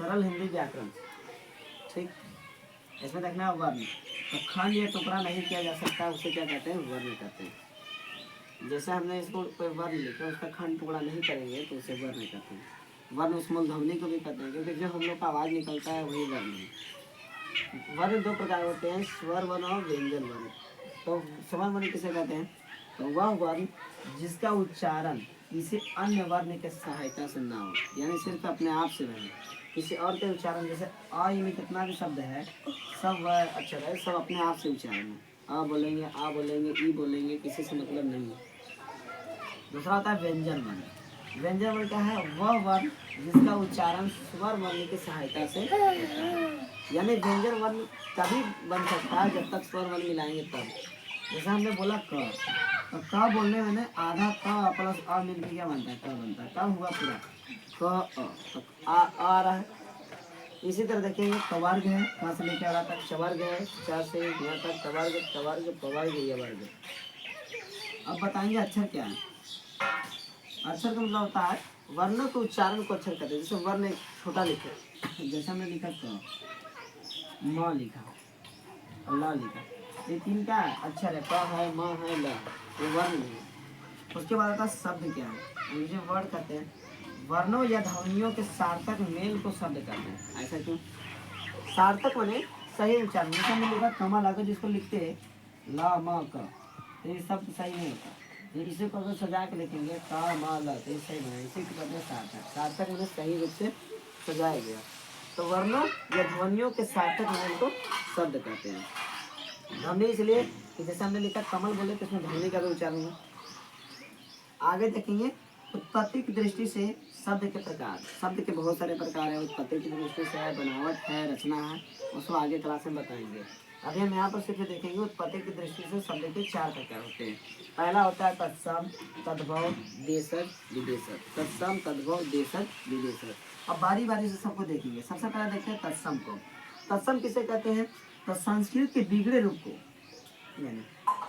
सरल हिंदी व्याकरण। ठीक, इसमें देखना है वर्ण। तो खंड या टुकड़ा नहीं किया जा सकता, उसे क्या कहते हैं? वर्ण कहते हैं। जैसे हमने इसको कोई वर्ण लिखा, उसका खंड टुकड़ा नहीं करेंगे तो उसे वर्ण कहते हैं। वर्ण उस मूलध्वनि को भी कहते हैं, क्योंकि जो हम लोग का आवाज़ निकलता है वही वर्ण है। वर्ण दो प्रकार होते हैं, स्वर वर्ण और व्यंजन वर्ण। तो स्वर वर्ण किसे कहते हैं? तो वह वर्ण जिसका उच्चारण किसी अन्य वर्ण के सहायता से ना हो, यानी सिर्फ अपने आप से रहे, किसी और के उच्चारण, जैसे अ में कितना भी शब्द है, सब अक्षर है, सब अपने आप से उच्चारण है। अ बोलेंगे, आ बोलेंगे, ई बोलेंगे, किसी से मतलब नहीं है। दूसरा होता है व्यंजन वर्ण। व्यंजन वर्ण क्या है? वह वर्ण जिसका उच्चारण स्वर वर्ण की सहायता से होता है। यानी व्यंजन वर्ण तभी बन सकता है जब तक स्वर वर्ण मिलाएंगे तब। जैसे हमने बोला क, तो क बोलने में आधा क प्लस अ मिलकर क्या बनता है? क बनता है। कब हुआ पूरा क अ, तो आ रहा है। इसी तरह देखेंगे कवर्ग है, कहाँ से लेकर आ रहा तक चवर्ग है, चार से यहाँ तक कवर्ग, कवर्ग, पवर्ग, यवर्ग। अब बताएंगे अक्षर क्या है। अक्षर का मतलब होता है वर्णों के उच्चारण को अक्षर कहते हैं। जैसे वर्ण एक छोटा लिखे, जैसे हमने लिखा क, म लिखा, ल लिखा, ये तीन क्या है? अक्षर है। क है, म है, ल, ये वर्ण है। उसके बाद आता है शब्द क्या है। मुझे वर्ड कहते हैं वर्णों या ध्वनियों के सार्थक मेल को शब्द कहते हैं। ऐसा क्यों? सार्थक माने सही उच्चारण। जैसे हमने लिखा कमल, अगर जिसको लिखते ल म क, तो ये शब्द सही नहीं होता। ये इसी को अगर सजा के लिखेंगे क म ल, तो ये सही बने। इसी को कहते हैं सार्थक। सार्थक माने सही रूप से सजाया गया। तो वर्णों या ध्वनियों के सार्थक मेल को शब्द कहते हैं। ध्वनि इसलिए कि जैसे हमने लिखा कमल बोले तो इसमें ध्वनि का भी उच्चारण है। आगे देखेंगे उत्पत्ति की दृष्टि से शब्द के प्रकार। शब्द के बहुत सारे प्रकार है। उत्पत्ति की दृष्टि से है, बनावट है, रचना है, उसको आगे क्लास में बताएंगे। अभी हम यहाँ पर सिर्फ देखेंगे उत्पत्ति की दृष्टि से शब्द के 4 प्रकार होते हैं। पहला होता है तत्सम, तद्भव, देशज, विदेशज। तत्सम, तद्भव, देशज, विदेशज। अब बारी बारी से सबको देखेंगे। सबसे पहले देखते हैं तत्सम को। तत्सम किसे कहते हैं? तो संस्कृत के बिगड़े रूप को, यानी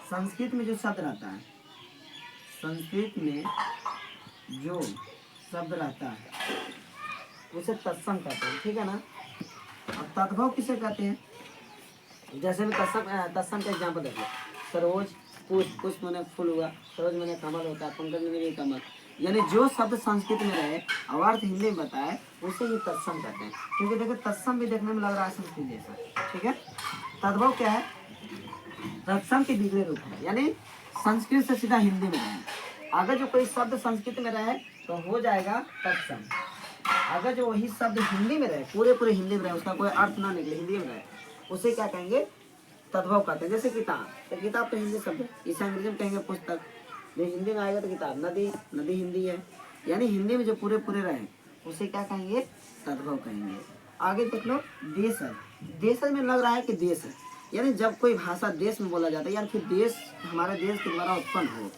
संस्कृत में जो शब्द रहता है, संस्कृत में जो शब्द रहता है उसे तत्सम कहते हैं। ठीक है ना? अब तद्भव किसे कहते हैं? जैसे भी तत्सम का एग्जाम्पल देखो, सरोज, पुष्प, पुष्प मैंने फूल हुआ, सरोज मैंने कमल होता है, पंकज मैंने भी कमल। यानी जो शब्द संस्कृत में रहे और अर्थ हिंदी में बताए उसे ही तत्सम कहते हैं। क्योंकि देखो तत्सम भी देखने में लग रहा है संस्कृत जैसा। ठीक है? तद्भव क्या है? तत्सम के बिगड़े रूप है, यानी संस्कृत से सीधा हिंदी में रहे। अगर जो कोई शब्द संस्कृत में रहे तो हो जाएगा तत्सम। अगर जो वही शब्द हिंदी में रहे, पूरे पूरे हिंदी में रहे, उसका कोई अर्थ ना निकले, हिंदी में रहे, उसे क्या कहेंगे? तद्भव कहते हैं। जैसे किताब, तो किताब तो हिंदी शब्द है, इसे अंग्रेजी में कहेंगे पुस्तक। जो हिंदी में आएगा तो किताब। नदी, नदी हिंदी है, यानी हिंदी में जो पूरे पूरे रहे उसे क्या कहेंगे? तद्भव कहेंगे। आगे देख लो देशज। देशज में लग रहा है कि देश है, यानी जब कोई भाषा देश में बोला जाता है, यानी फिर देश हमारे देश के द्वारा उत्पन्न हो,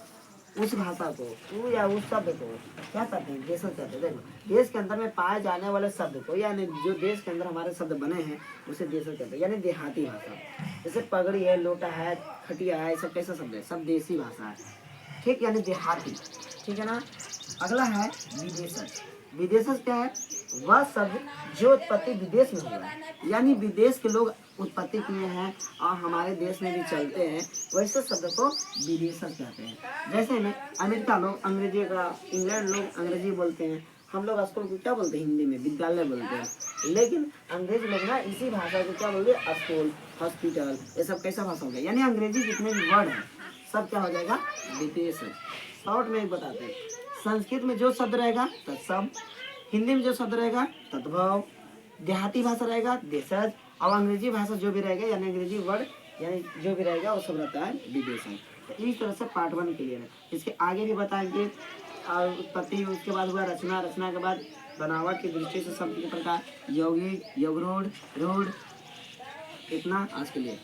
उस भाषा को या उस शब्द को क्या कहते हैं? देशज कहते हैं। देखो देश के अंदर में पाए जाने वाले शब्द को, यानी जो देश के अंदर हमारे शब्द बने हैं उसे देशज कहते हैं, यानी देहाती भाषा। जैसे पगड़ी है, लोटा है, खटिया है, सब कैसा शब्द है? सब देसी भाषा है। ठीक, यानी देहाती। ठीक है ना? अगला है विदेशज। विदेशज क्या है? वह शब्द जो उत्पत्ति विदेश में हुआ है, यानी विदेश के लोग उत्पत्ति किए हैं और हमारे देश में भी चलते हैं, वैसे शब्द को विदेशज कहते हैं। जैसे में अमेरिका लोग अंग्रेजी का, इंग्लैंड लोग अंग्रेजी बोलते हैं, हम लोग स्कूल को क्या बोलते हैं? हिंदी में विद्यालय बोलते हैं। लेकिन अंग्रेज लोग ना इसी भाषा को क्या बोलते हैं? स्कूल, हॉस्पिटल, ये सब कैसा भाषा हो गया? यानी अंग्रेजी जितने भी वर्ड हैं सब क्या हो जाएगा? विदेशज। शॉर्ट में बताते हैं, संस्कृत में जो शब्द रहेगा तत्सम, हिंदी में जो शब्द रहेगा तद्भव, देहाती भाषा रहेगा देशज, और अंग्रेजी भाषा जो भी रहेगा यानी अंग्रेजी वर्ड यानी जो भी रहेगा वो सब रहता है विदेशज। तो इस तरह से पार्ट 1 क्लियर है। इसके आगे भी बताएंगे और उत्पत्ति, उसके बाद हुआ रचना, रचना के बाद बनावट की दृष्टि से शब्द के प्रकार, यौगिक, यौगरूढ़, रूढ़। इतना आज के लिए।